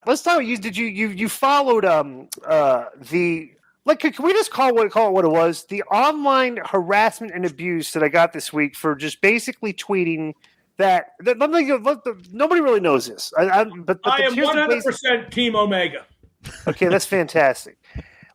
let's talk. You followed the like? Can we just call it what it was? The online harassment and abuse that I got this week for just basically tweeting that nobody really knows this. But I am here's 100% Team Omega. Okay, that's fantastic.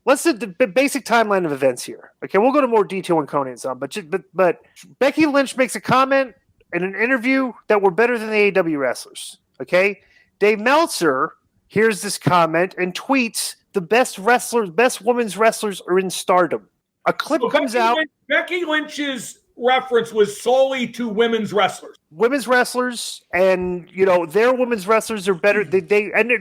Let's do the basic timeline of events here. Okay, we'll go to more detail when Conan's on. But Becky Lynch makes a comment in an interview that we're better than the AEW wrestlers. Okay, Dave Meltzer hears this comment and tweets the best women's wrestlers are in Stardom. A clip comes out. Becky Lynch's reference was solely to women's wrestlers. Women's wrestlers, and their women's wrestlers are better.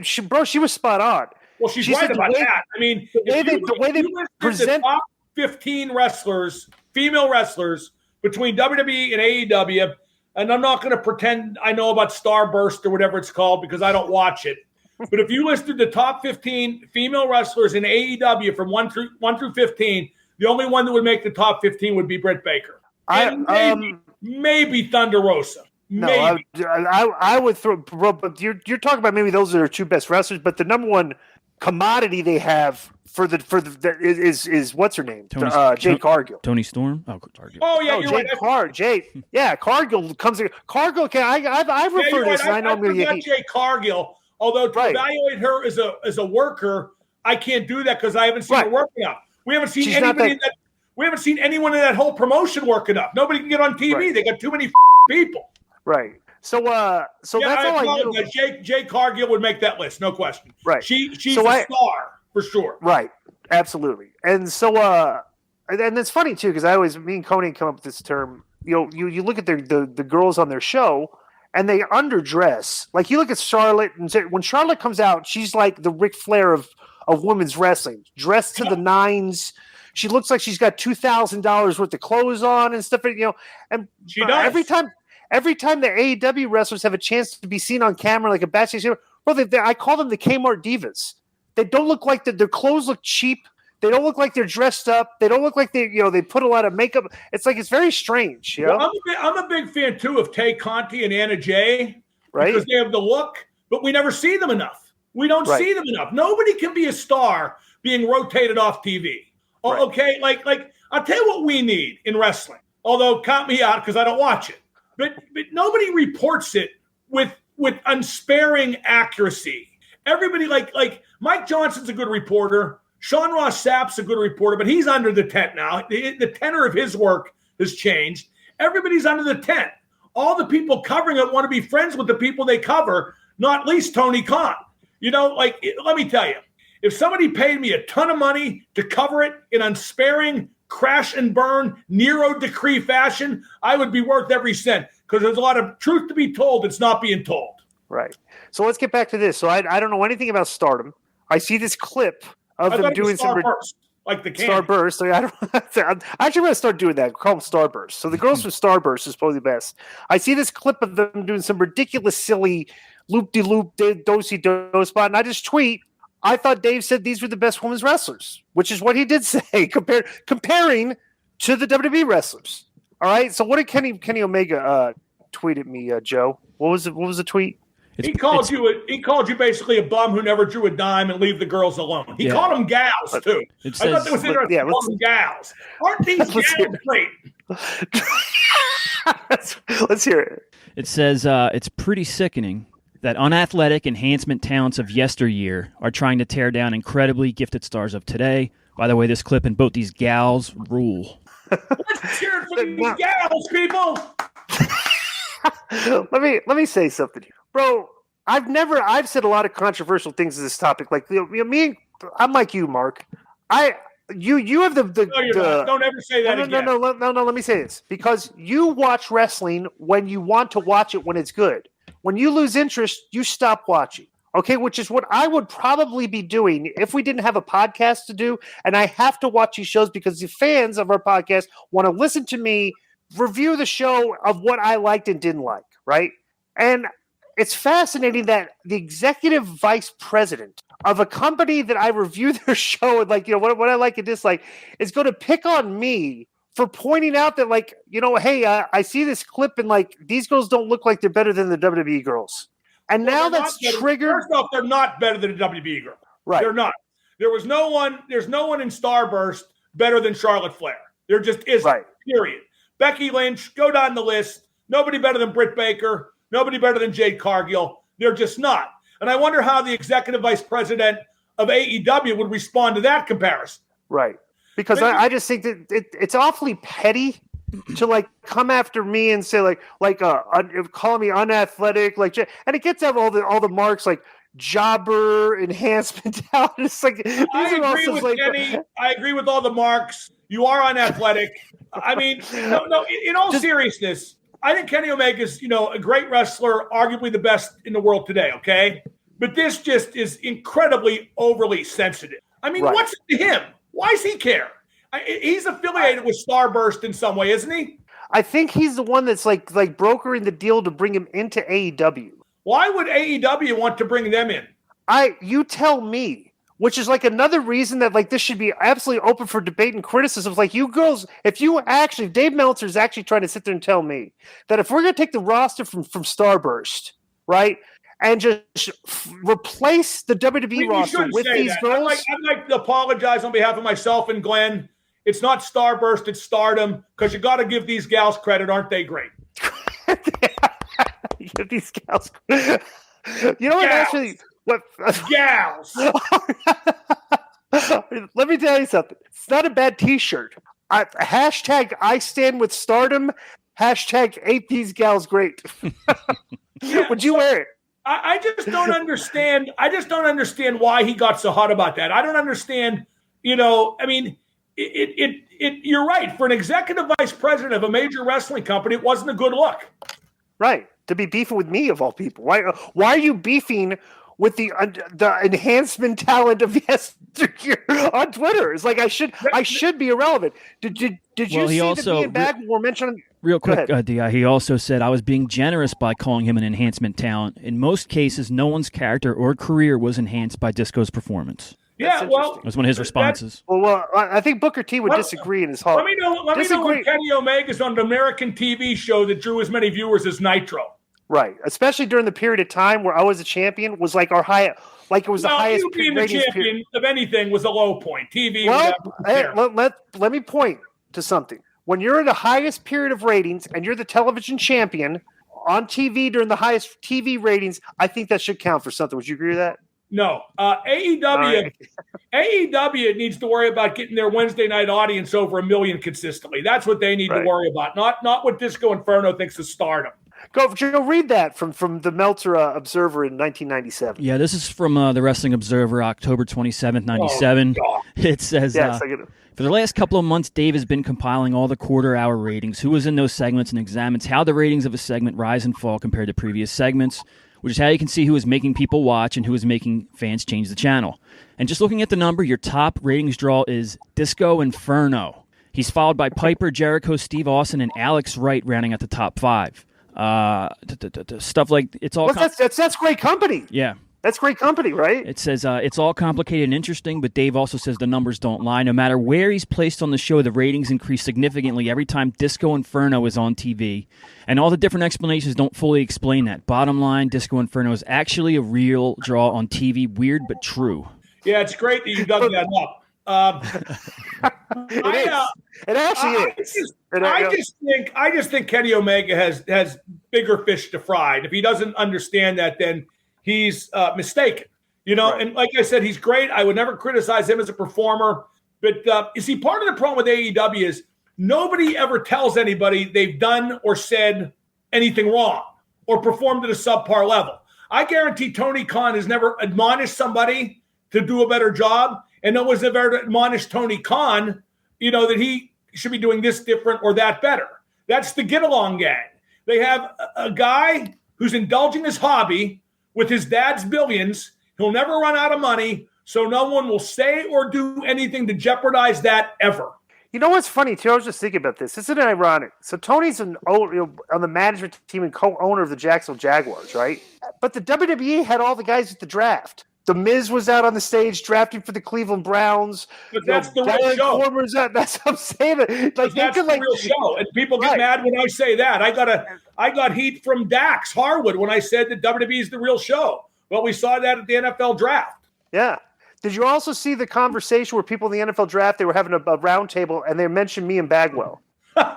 She was spot on. Well, she's right about that. I mean, the way they present the top 15 wrestlers, female wrestlers between WWE and AEW, and I'm not going to pretend I know about Starburst or whatever it's called because I don't watch it. But if you listed the top 15 female wrestlers in AEW from 1 through 15, the only one that would make the top 15 would be Britt Baker. Maybe Thunder Rosa. Maybe. No, I would throw. But you're talking about maybe those are their two best wrestlers, but the number one commodity they have for the is what's her name? Jade Cargill. Tony Storm. Oh, Cargill. Oh yeah, you're right. Jade. Yeah, Cargill comes in. Cargill. Okay, I've referred to this, and I know I'm going to get Jade Cargill. Although to evaluate her as a worker, I can't do that because I haven't seen her working out. We haven't seen anybody that. We haven't seen anyone in that whole promotion working up. Nobody can get on TV. Right. They got too many people. Right. So that's all I knew. Jay Cargill would make that list, no question. Right. She's a star for sure. Right. Absolutely. And so and it's funny too because me and Coney come up with this term. You look at the girls on their show and they underdress. Like you look at Charlotte, and when Charlotte comes out, she's like the Ric Flair of women's wrestling, dressed to the nines. She looks like she's got $2,000 worth of clothes on and stuff. And she does. Every time the AEW wrestlers have a chance to be seen on camera, like a backstage, I call them the Kmart divas. They don't look like their clothes look cheap. They don't look like they're dressed up. They don't look like they put a lot of makeup. It's like it's very strange. Well, I'm a big fan too of Tay Conti and Anna Jay, right? Because they have the look, but we never see them enough. We don't see them enough. Nobody can be a star being rotated off TV. Right. Okay, like I'll tell you what we need in wrestling. Although count me out because I don't watch it, but nobody reports it with unsparing accuracy. Everybody like Mike Johnson's a good reporter. Sean Ross Sapp's a good reporter, but he's under the tent now. The tenor of his work has changed. Everybody's under the tent. All the people covering it want to be friends with the people they cover, not least Tony Khan. Let me tell you. If somebody paid me a ton of money to cover it in unsparing, crash and burn, Nero decree fashion, I would be worth every cent because there's a lot of truth to be told that's not being told. Right. So let's get back to this. So I don't know anything about Stardom. I see this clip of them doing some like the Starburst. I actually want to start doing that. Call them Starburst. So the girls from Starburst is probably the best. I see this clip of them doing some ridiculous, silly loop-de-loop, do-si-do spot, and I just tweet. I thought Dave said these were the best women's wrestlers, which is what he did say, comparing to the WWE wrestlers. All right. So what did Kenny Omega tweet at me, Joe? What was the tweet? He called you basically a bum who never drew a dime and leave the girls alone. He called them gals too. I thought that was interesting. Yeah, call them gals. Aren't these gals great? Let's hear it. It says it's pretty sickening that unathletic enhancement talents of yesteryear are trying to tear down incredibly gifted stars of today. By the way, this clip and both these gals rule. Let's hear it for these gals, people. Let me say something here. Bro, I've said a lot of controversial things to this topic. Like I'm like you, Mark. You have the don't ever say that again. No, let me say this. Because you watch wrestling when you want to watch it when it's good. When you lose interest, you stop watching. Okay, which is what I would probably be doing if we didn't have a podcast to do. And I have to watch these shows because the fans of our podcast want to listen to me review the show of what I liked and didn't like, right? And it's fascinating that the executive vice president of a company that I review their show and what I like and dislike is going to pick on me for pointing out that hey, I see this clip and these girls don't look like they're better than the WWE girls. And now that's triggered. First off, they're not better than a WB girl. Right. They're not. There's no one in Starburst better than Charlotte Flair. There just isn't. Right. Period. Becky Lynch, go down the list. Nobody better than Britt Baker. Nobody better than Jade Cargill. They're just not. And I wonder how the executive vice president of AEW would respond to that comparison. Right. Because I just think that it's awfully petty to like come after me and say call me unathletic, and it gets to have all the marks like jobber, enhancement talent. It's like I agree with Kenny. I agree with all the marks. You are unathletic. I mean, no. In all seriousness, I think Kenny Omega is a great wrestler, arguably the best in the world today. Okay, but this just is incredibly overly sensitive. I mean, What's it to him? Why does he care? He's affiliated with Starburst in some way, isn't he? I think he's the one that's like brokering the deal to bring him into AEW. Why would AEW want to bring them in? You tell me. Which is like another reason that like this should be absolutely open for debate and criticism. Like you girls, if Dave Meltzer is actually trying to sit there and tell me that if we're going to take the roster from Starburst, right, and just replace the WWE roster with these girls. I'd like to apologize on behalf of myself and Glenn. It's not Starburst, it's Stardom, because you got to give these gals credit. Aren't they great? Give these gals credit. You know what? Actually, gals. Let me tell you something. It's not a bad T-shirt. Hashtag I stand with Stardom. Hashtag ain't these gals great. Would you wear it? I just don't understand. I just don't understand why he got so hot about that. I don't understand. I mean, you're right. For an executive vice president of a major wrestling company, it wasn't a good look. Right. To be beefing with me of all people. Why are you beefing with the enhancement talent of yesteryear on Twitter? It's like I should be irrelevant. Did you see that me and Bag were mentioned? Real quick, Di, he also said, I was being generous by calling him an enhancement talent. In most cases, no one's character or career was enhanced by Disco's performance. Yeah, well, that was one of his responses. Well, I think Booker T would disagree in his heart. Let me know when Kenny Omega's on an American TV show that drew as many viewers as Nitro. Right, especially during the period of time where I was a champion was like our high, like it was the highest. You being the champion of anything was a low point. TV. Well, let me point to something. When you're in the highest period of ratings and you're the television champion on TV during the highest TV ratings, I think that should count for something. Would you agree with that? No. AEW needs to worry about getting their Wednesday night audience over 1 million consistently. That's what they need to worry about. Not what Disco Inferno thinks is Stardom. Go read that from the Meltzer Observer in 1997. Yeah, this is from the Wrestling Observer, October 27th, 97. It says, for the last couple of months, Dave has been compiling all the quarter-hour ratings, who was in those segments, and examines how the ratings of a segment rise and fall compared to previous segments, which is how you can see who is making people watch and who is making fans change the channel. And just looking at the number, your top ratings draw is Disco Inferno. He's followed by Piper, Jericho, Steve Austin, and Alex Wright rounding out the top 5. Stuff like it's all. That's great company. Yeah, that's great company, right? It says it's all complicated and interesting, but Dave also says the numbers don't lie. No matter where he's placed on the show, the ratings increase significantly every time Disco Inferno is on TV, and all the different explanations don't fully explain that. Bottom line, Disco Inferno is actually a real draw on TV. Weird but true. Yeah, it's great that you dug that up. It actually is. I just think Kenny Omega has bigger fish to fry. And if he doesn't understand that, then he's mistaken. And like I said, he's great. I would never criticize him as a performer. But you see, part of the problem with AEW is nobody ever tells anybody they've done or said anything wrong or performed at a subpar level. I guarantee Tony Khan has never admonished somebody to do a better job. And no one's ever admonished Tony Khan, that he should be doing this different or that better. That's the get-along gang. They have a guy who's indulging his hobby with his dad's billions. He'll never run out of money, so no one will say or do anything to jeopardize that ever. You know what's funny, too? I was just thinking about this. Isn't it ironic? So Tony's on the management team and co-owner of the Jacksonville Jaguars, right? But the WWE had all the guys at the draft. The Miz was out on the stage drafting for the Cleveland Browns. But that's the real show. That's what I'm saying. Like, that's the real show. And people get mad when I say that. I I got heat from Dax Harwood when I said that WWE is the real show. Well, we saw that at the NFL draft. Yeah. Did you also see the conversation where people in the NFL draft, they were having a round table and they mentioned me and Bagwell?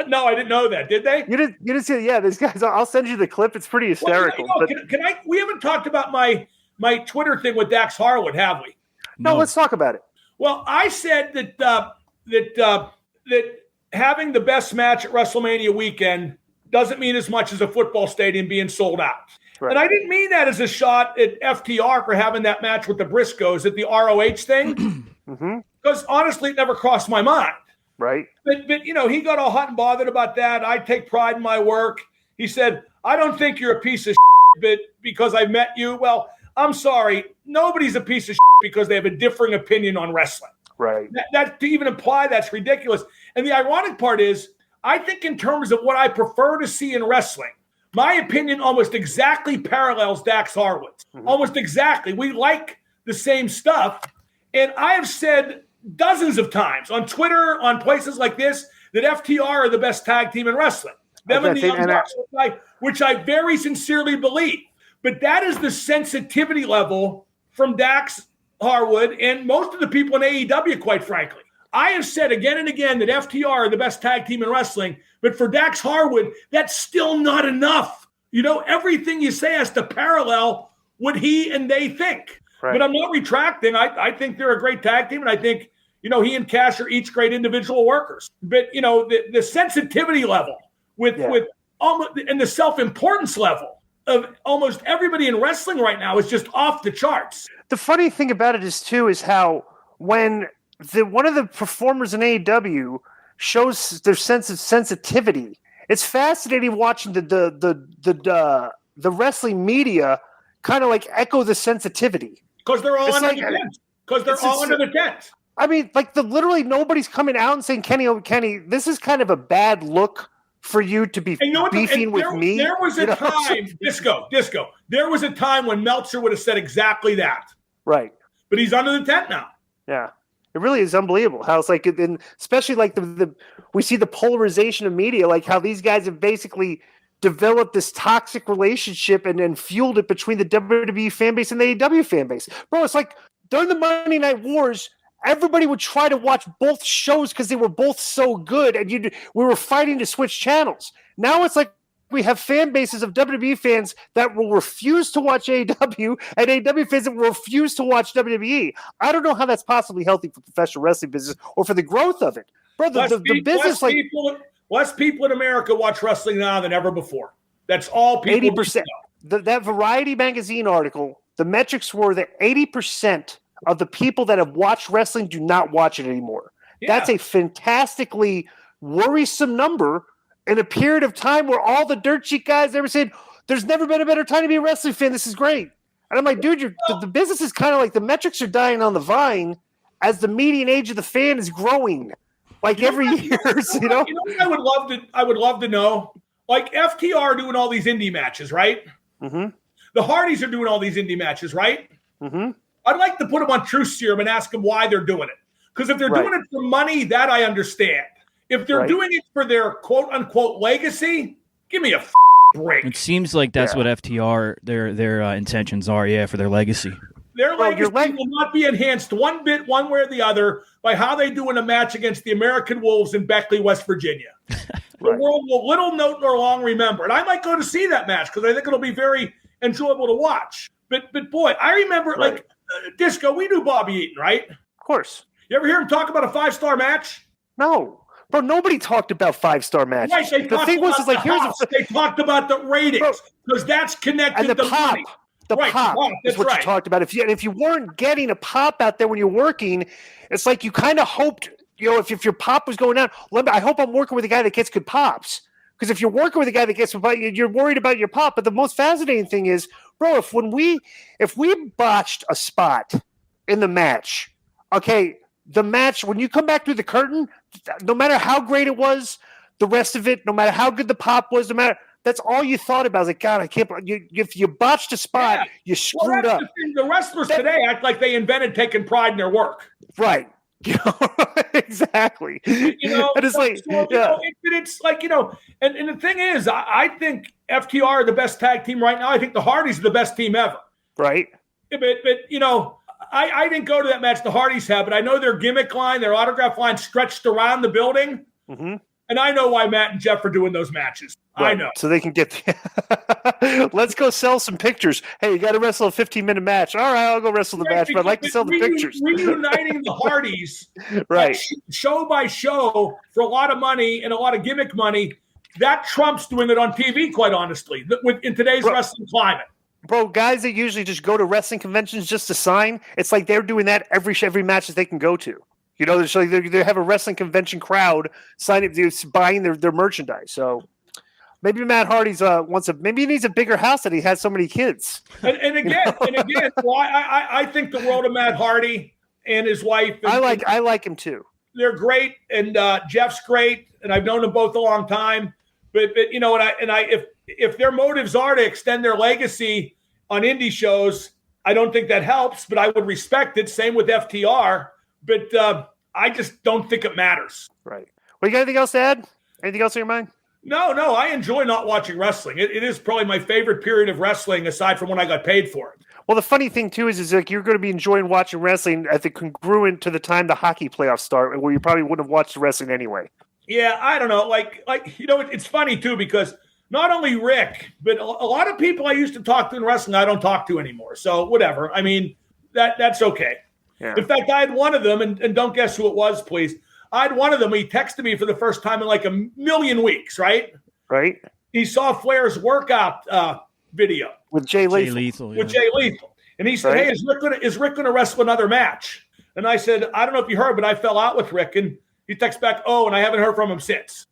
No, I didn't know that. Did they? You didn't see it? Yeah, these guys. I'll send you the clip. It's pretty hysterical. Well, can I? We haven't talked about my Twitter thing with Dax Harwood, have we? No, let's talk about it. Well, I said that having the best match at WrestleMania weekend doesn't mean as much as a football stadium being sold out. Right. And I didn't mean that as a shot at FTR for having that match with the Briscoes at the ROH thing. Because honestly, it never crossed my mind. Right. But he got all hot and bothered about that. I take pride in my work. He said, I don't think you're a piece of shit, but because I met you. Well, I'm sorry. Nobody's a piece of shit because they have a differing opinion on wrestling. Right. That to even imply that's ridiculous. And the ironic part is, I think in terms of what I prefer to see in wrestling, my opinion almost exactly parallels Dax Harwood's. Almost exactly. We like the same stuff. And I have said dozens of times on Twitter, on places like this, that FTR are the best tag team in wrestling. Them and the Young Bucks, which I very sincerely believe. But that is the sensitivity level from Dax Harwood and most of the people in AEW, quite frankly. I have said again and again that FTR are the best tag team in wrestling, but for Dax Harwood, that's still not enough. Everything you say has to parallel what he and they think. Right. But I'm not retracting. I think they're a great tag team, and I think, he and Cash are each great individual workers. But, the sensitivity level with almost, and the self-importance level of almost everybody in wrestling right now is just off the charts. The funny thing about it is how when one of the performers in AEW shows their sense of sensitivity, it's fascinating watching the wrestling media kind of like echo the sensitivity. Because they're all under the tent. Because they're all under the tent. I mean, literally nobody's coming out and saying, Kenny, this is kind of a bad look for you to be beefing with me. There was a time, Disco. There was a time when Meltzer would have said exactly that. Right. But he's under the tent now. Yeah. It really is unbelievable how it's like, and especially like we see the polarization of media, like how these guys have basically developed this toxic relationship and then fueled it between the WWE fan base and the AEW fan base. Bro, it's like during the Monday Night Wars, everybody would try to watch both shows because they were both so good, and we were fighting to switch channels. Now it's like we have fan bases of WWE fans that will refuse to watch AEW and AEW fans that will refuse to watch WWE. I don't know how that's possibly healthy for professional wrestling business or for the growth of it. Bro, the business less people in America watch wrestling now than ever before. That's all people 80%. That Variety magazine article, the metrics were that 80% of the people that have watched wrestling do not watch it anymore. Yeah. That's a fantastically worrisome number in a period of time where all the dirt sheet guys ever said, there's never been a better time to be a wrestling fan. This is great. And I'm like, dude, the business is kind of like the metrics are dying on the vine as the median age of the fan is growing. Like every year, You know what I would love to know? Like FTR doing all these indie matches, right? Mm-hmm. The Hardys are doing all these indie matches, right? Mm-hmm. I'd like to put them on Truth Serum and ask them why they're doing it. Because if they're doing it for money, that I understand. If they're doing it for their quote-unquote legacy, give me a break. It seems like that's what FTR, their intentions are, for their legacy. Their legacy will not be enhanced one bit, one way or the other, by how they do in a match against the American Wolves in Beckley, West Virginia. The world will little note nor long remember. And I might go to see that match because I think it'll be very enjoyable to watch. But boy, I remember, Disco, we knew Bobby Eaton, right? Of course. You ever hear him talk about a 5-star match? No. Bro, nobody talked about 5-star matches. Right, they talked about the ratings because that's connected and the to pop. money. The pop is what you talked about. If you weren't getting a pop out there when you're working, it's like you kind of hoped, if your pop was going down, I hope I'm working with a guy that gets good pops. Because if you're working with a guy that gets, you're worried about your pop. But the most fascinating thing is, bro, if we botched a spot in the match, okay, the match, when you come back through the curtain, no matter how great it was, the rest of it, no matter how good the pop was, that's all you thought about. I was like, God, I can't. If you botched a spot, you screwed up. The wrestlers today act like they invented taking pride in their work. Right. Exactly. And it's like, it's like, and the thing is, I think FTR are the best tag team right now. I think the Hardys are the best team ever. Right. But I didn't go to that match the Hardys have, but I know their gimmick line, their autograph line stretched around the building. Mm-hmm. And I know why Matt and Jeff are doing those matches. Right. I know. So they can get let's go sell some pictures. Hey, you got to wrestle a 15-minute match. All right, I'll go wrestle the match, but I'd like to sell the pictures. Reuniting the Hardys right. Show by show for a lot of money and a lot of gimmick money, that trumps doing it on TV, quite honestly, in today's wrestling climate. Bro, guys that usually just go to wrestling conventions just to sign, it's like they're doing that every match that they can go to. They have a wrestling convention crowd buying their merchandise. So maybe Matt Hardy's maybe he needs a bigger house that he has so many kids. And again, well, I think the world of Matt Hardy and his wife. I like him too. They're great, and Jeff's great, and I've known them both a long time. But if their motives are to extend their legacy on indie shows, I don't think that helps. But I would respect it. Same with FTR. But I just don't think it matters. Right. Well, you got anything else to add? Anything else on your mind? No. I enjoy not watching wrestling. It is probably my favorite period of wrestling, aside from when I got paid for it. Well, the funny thing, too, is like you're going to be enjoying watching wrestling at the congruent to the time the hockey playoffs start, where you probably wouldn't have watched the wrestling anyway. Yeah, I don't know. It's funny, too, because not only Rick, but a lot of people I used to talk to in wrestling I don't talk to anymore. So whatever. I mean, that's okay. Yeah. In fact, I had one of them, and don't guess who it was, please. I had one of them. He texted me for the first time in like a million weeks, right? Right. He saw Flair's workout video. With Jay Lethal. With Jay Lethal. And he said, Hey, is Rick going to wrestle another match? And I said, I don't know if you heard, but I fell out with Rick. And he texts back, and I haven't heard from him since.